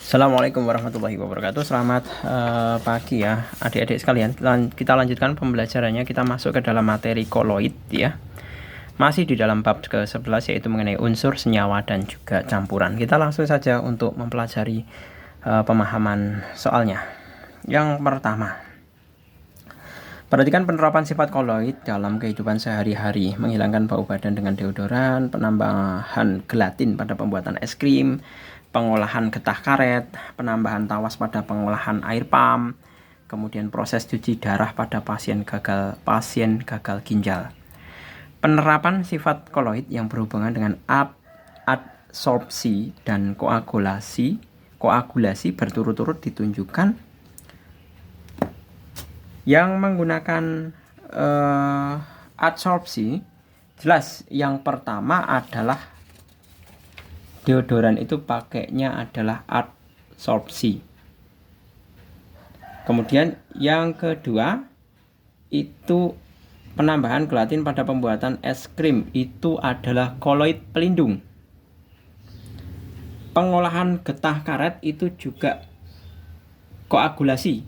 Assalamualaikum warahmatullahi wabarakatuh. Selamat pagi ya adik-adik sekalian. Kita lanjutkan pembelajarannya. Kita masuk ke dalam materi koloid ya. Masih di dalam bab ke-11 yaitu mengenai unsur, senyawa, dan juga campuran. Kita langsung saja untuk mempelajari pemahaman soalnya. Yang pertama, perhatikan penerapan sifat koloid dalam kehidupan sehari-hari. Menghilangkan bau badan dengan deodoran, penambahan gelatin pada pembuatan es krim, pengolahan getah karet, penambahan tawas pada pengolahan air pam, kemudian proses cuci darah pada pasien gagal ginjal. Penerapan sifat koloid yang berhubungan dengan adsorpsi dan koagulasi berturut-turut ditunjukkan yang menggunakan adsorpsi. Jelas yang pertama adalah deodoran itu pakainya adalah adsorpsi. Kemudian yang kedua itu penambahan gelatin pada pembuatan es krim, itu adalah koloid pelindung. Pengolahan getah karet itu juga koagulasi.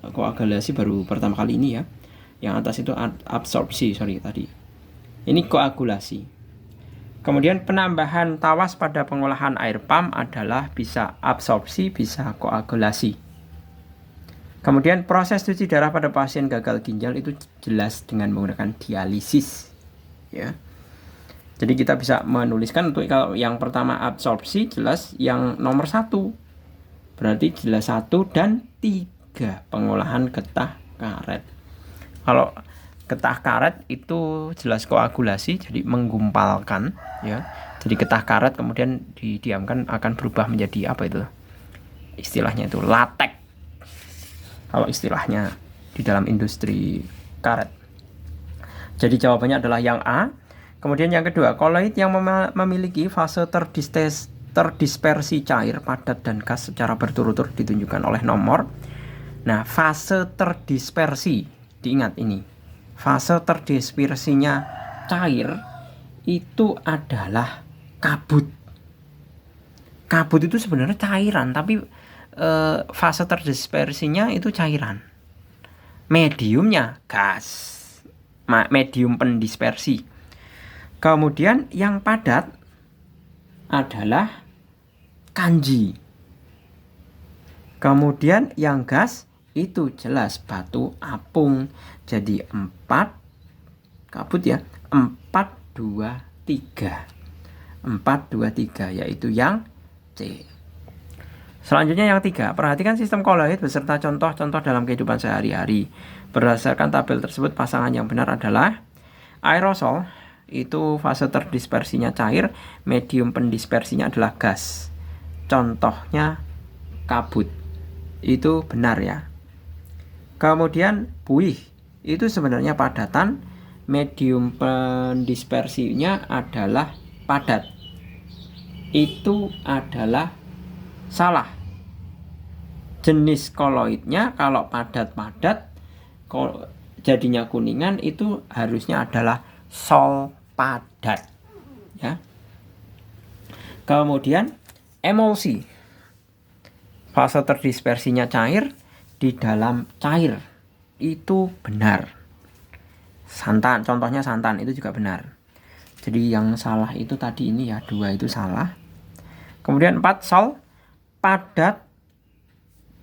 Koagulasi baru pertama kali ini ya. Yang atas itu absorpsi, tadi. Ini koagulasi. Kemudian penambahan tawas pada pengolahan air pam adalah bisa absorpsi, bisa koagulasi. Kemudian proses cuci darah pada pasien gagal ginjal itu jelas dengan menggunakan dialisis ya. Jadi kita bisa menuliskan untuk kalau yang pertama absorpsi jelas yang nomor 1. Berarti jelas 1 dan 3 pengolahan getah karet. Kalau getah karet itu jelas koagulasi, jadi menggumpalkan ya. Jadi getah karet kemudian didiamkan akan berubah menjadi apa itu? Istilahnya itu latek. Kalau istilahnya di dalam industri karet. Jadi jawabannya adalah yang A. Kemudian yang kedua, koloid yang memiliki fase terdispersi cair, padat, dan gas secara berturut-turut ditunjukkan oleh nomor. Nah, fase terdispersi, diingat ini. Fase terdispersinya cair itu adalah kabut. Kabut itu sebenarnya cairan, tapi fase terdispersinya itu cairan. Mediumnya gas. Medium pendispersi. Kemudian yang padat adalah kanji. Kemudian yang gas itu jelas batu apung. Jadi 4 kabut ya. 4, 2, 3. 4, 2, 3 yaitu yang C. Selanjutnya yang 3, perhatikan sistem koloid beserta contoh-contoh dalam kehidupan sehari-hari. Berdasarkan tabel tersebut, pasangan yang benar adalah aerosol, itu fase terdispersinya cair, medium pendispersinya adalah gas. Contohnya kabut, itu benar ya. Kemudian buih, itu sebenarnya padatan, medium pendispersinya adalah padat. Itu adalah salah. Jenis koloidnya kalau padat-padat jadinya kuningan itu harusnya adalah sol padat ya. Kemudian emulsi, fase terdispersinya cair di dalam cair, itu benar. Santan, contohnya santan itu juga benar. Jadi yang salah itu tadi ini ya, 2 itu salah. Kemudian 4, sol padat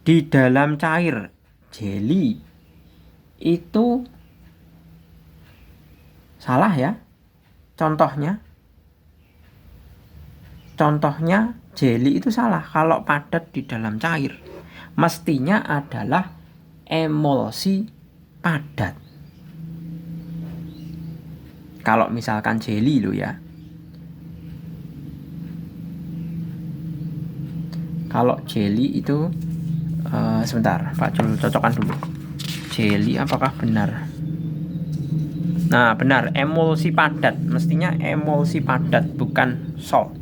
di dalam cair, jelly, itu salah ya. Contohnya jelly itu salah. Kalau padat di dalam cair, mestinya adalah emulsi padat. Kalau misalkan jelly lo ya. Kalau jelly itu sebentar, Pak Jul cocokkan dulu. Jelly apakah benar? Nah, benar, emulsi padat. Mestinya emulsi padat, bukan sol.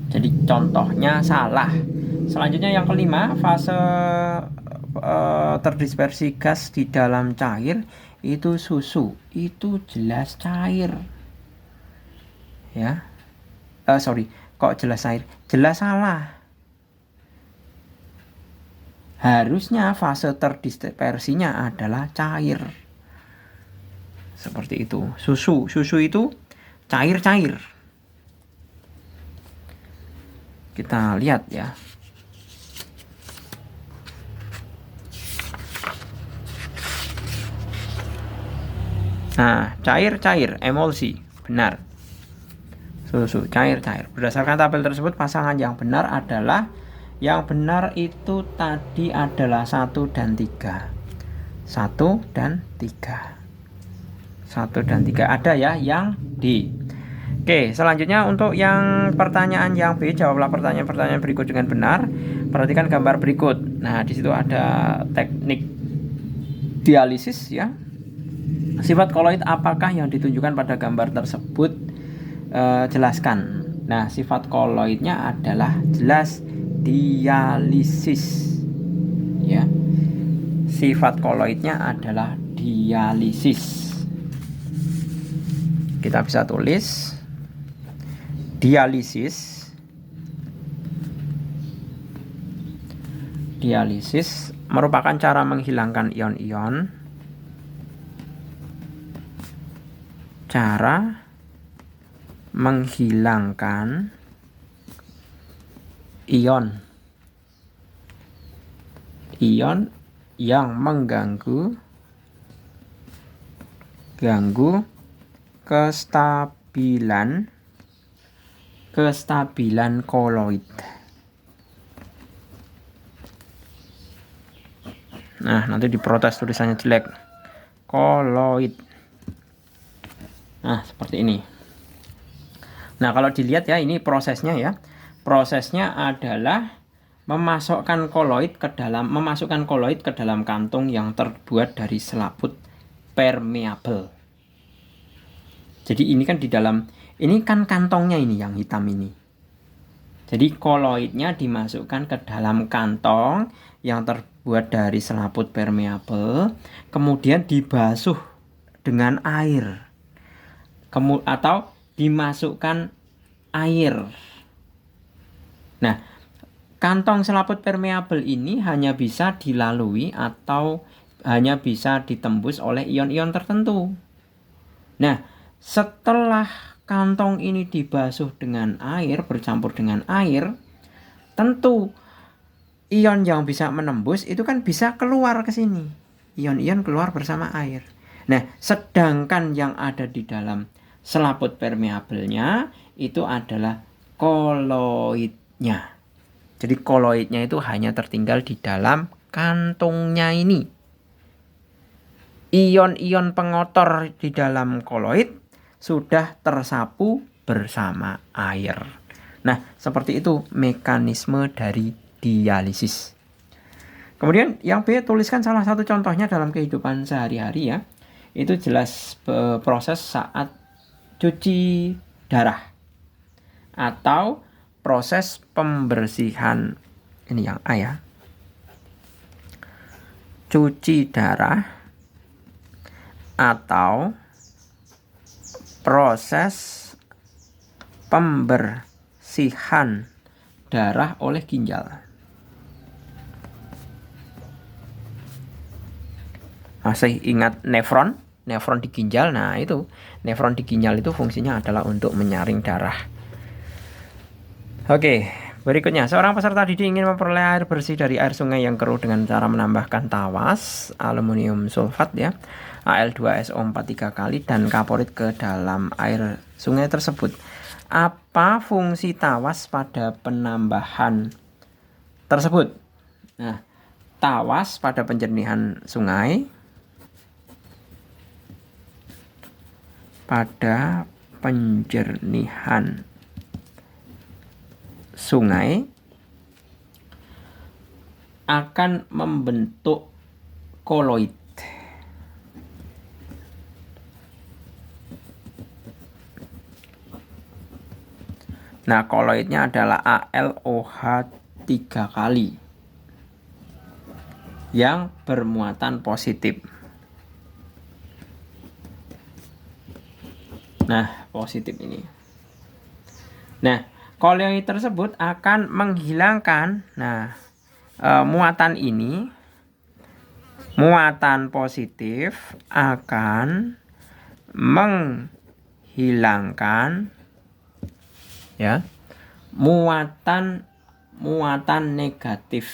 Jadi contohnya salah. Selanjutnya yang kelima, fase terdispersi gas di dalam cair itu susu. Itu jelas cair. Ya. Kok jelas air? Jelas salah. Harusnya fase terdispersinya adalah cair. Seperti itu. Susu itu cair-cair. Kita lihat ya. Nah, cair-cair, emulsi, benar. Susu, cair-cair. Berdasarkan tabel tersebut, pasangan yang benar adalah, yang benar itu tadi adalah 1 dan 3. 1 dan 3. 1 dan 3 ada ya, yang D. Oke, selanjutnya untuk yang pertanyaan yang B, jawablah pertanyaan-pertanyaan berikut dengan benar. Perhatikan gambar berikut. Nah, di situ ada teknik dialisis ya. Sifat koloid apakah yang ditunjukkan pada gambar tersebut? Jelaskan. Nah, sifat koloidnya adalah jelas dialisis. Ya. Sifat koloidnya adalah dialisis. Kita bisa tulis dialisis merupakan cara menghilangkan ion-ion, ion yang mengganggu kestabilan koloid. Nah, nanti diprotes tulisannya jelek. Koloid. Nah, seperti ini. Nah, kalau dilihat ya, ini prosesnya ya. Prosesnya adalah memasukkan koloid ke dalam kantung yang terbuat dari selaput permeabel. Jadi ini kan di dalam, ini kan kantongnya ini yang hitam ini. Jadi koloidnya dimasukkan ke dalam kantong yang terbuat dari selaput permeabel, kemudian dibasuh dengan air, atau dimasukkan air. Nah, kantong selaput permeabel ini hanya bisa dilalui atau hanya bisa ditembus oleh ion-ion tertentu. Nah, setelah kantong ini dibasuh dengan air, bercampur dengan air, tentu ion yang bisa menembus itu kan bisa keluar ke sini. Ion-ion keluar bersama air. Nah, sedangkan yang ada di dalam selaput permeabelnya itu adalah koloidnya. Jadi koloidnya itu hanya tertinggal di dalam kantungnya ini. Ion-ion pengotor di dalam koloid sudah tersapu bersama air. Nah, seperti itu mekanisme dari dialisis. Kemudian yang B, tuliskan salah satu contohnya dalam kehidupan sehari-hari ya. Itu jelas proses saat cuci darah atau proses pembersihan. Ini yang A ya. Cuci darah atau proses pembersihan darah oleh ginjal. Masih ingat nefron? Nefron di ginjal. Nah, itu nefron di ginjal itu fungsinya adalah untuk menyaring darah. Oke, berikutnya, seorang peserta didik ingin memperoleh air bersih dari air sungai yang keruh dengan cara menambahkan tawas aluminium sulfat ya, Al2SO4 3 kali dan kaporit ke dalam air sungai tersebut. Apa fungsi tawas pada penambahan tersebut? Nah, tawas pada penjernihan sungai, akan membentuk koloid. Nah, koloidnya adalah AlOH 3 kali yang bermuatan positif. Nah, positif ini. Nah, Koloid tersebut akan menghilangkan muatan ini. Muatan positif akan menghilangkan muatan negatif.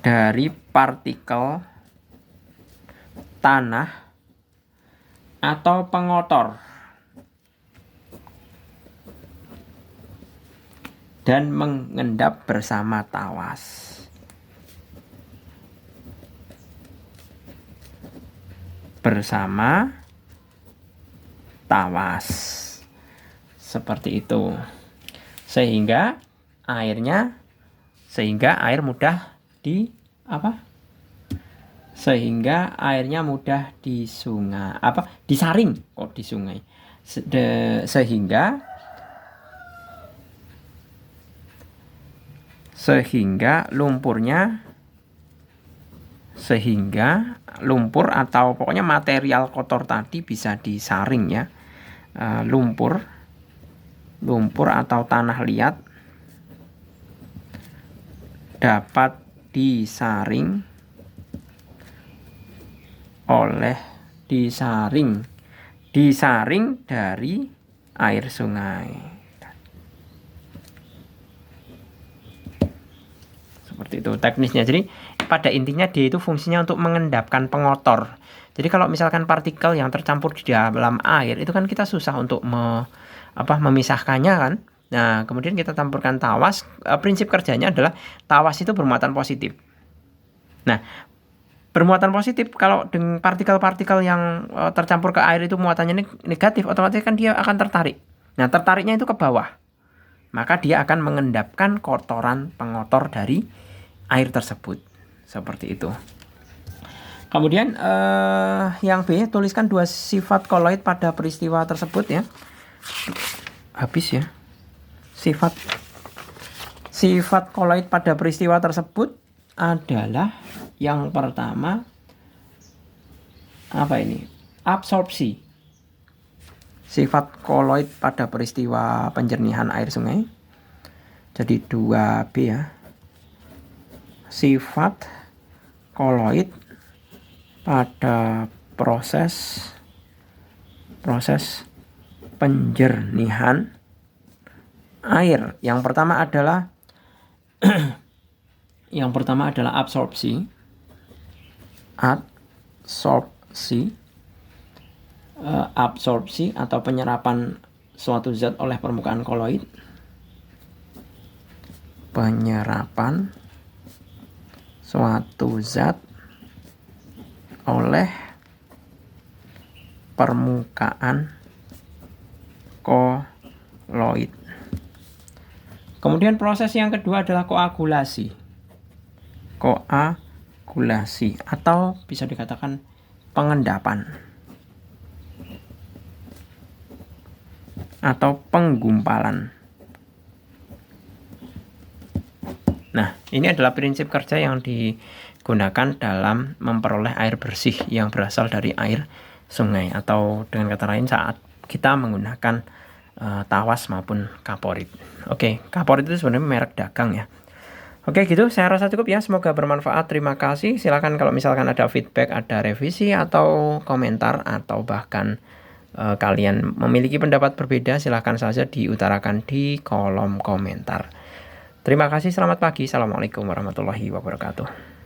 Dari partikel tanah atau pengotor dan mengendap bersama tawas. Seperti itu. Sehingga air mudah di sungai, disaring kok di sungai. Sehingga lumpur atau pokoknya material kotor tadi bisa disaring ya. Lumpur atau tanah liat dapat disaring dari air sungai. Seperti itu teknisnya. Jadi pada intinya dia itu fungsinya untuk mengendapkan pengotor. Jadi kalau misalkan partikel yang tercampur di dalam air itu kan kita susah untuk memisahkannya kan. Nah, kemudian kita campurkan tawas. Prinsip kerjanya adalah tawas itu bermuatan positif. Nah, bermuatan positif kalau dengan partikel-partikel yang tercampur ke air itu muatannya negatif, otomatis kan dia akan tertarik. Nah, tertariknya itu ke bawah. Maka dia akan mengendapkan kotoran pengotor dari air tersebut. Seperti itu. Kemudian yang B, tuliskan 2 sifat koloid pada peristiwa tersebut ya. Habis ya. Sifat koloid pada peristiwa tersebut adalah yang pertama absorpsi. Sifat koloid pada peristiwa penjernihan air sungai. Jadi 2B ya. Sifat koloid pada proses penjernihan air. Yang pertama adalah absorpsi. Absorpsi atau penyerapan suatu zat oleh permukaan koloid. Penyerapan suatu zat oleh permukaan koloid. Kemudian proses yang kedua adalah koagulasi. Koagulasi atau bisa dikatakan pengendapan atau penggumpalan. Nah, ini adalah prinsip kerja yang digunakan dalam memperoleh air bersih yang berasal dari air sungai, atau dengan kata lain saat kita menggunakan tawas maupun kaporit. Oke, kaporit itu sebenarnya merek dagang ya. Oke gitu, saya rasa cukup ya. Semoga bermanfaat. Terima kasih. Silakan kalau misalkan ada feedback, ada revisi atau komentar, atau bahkan kalian memiliki pendapat berbeda, silakan saja diutarakan di kolom komentar. Terima kasih, selamat pagi. Assalamualaikum warahmatullahi wabarakatuh.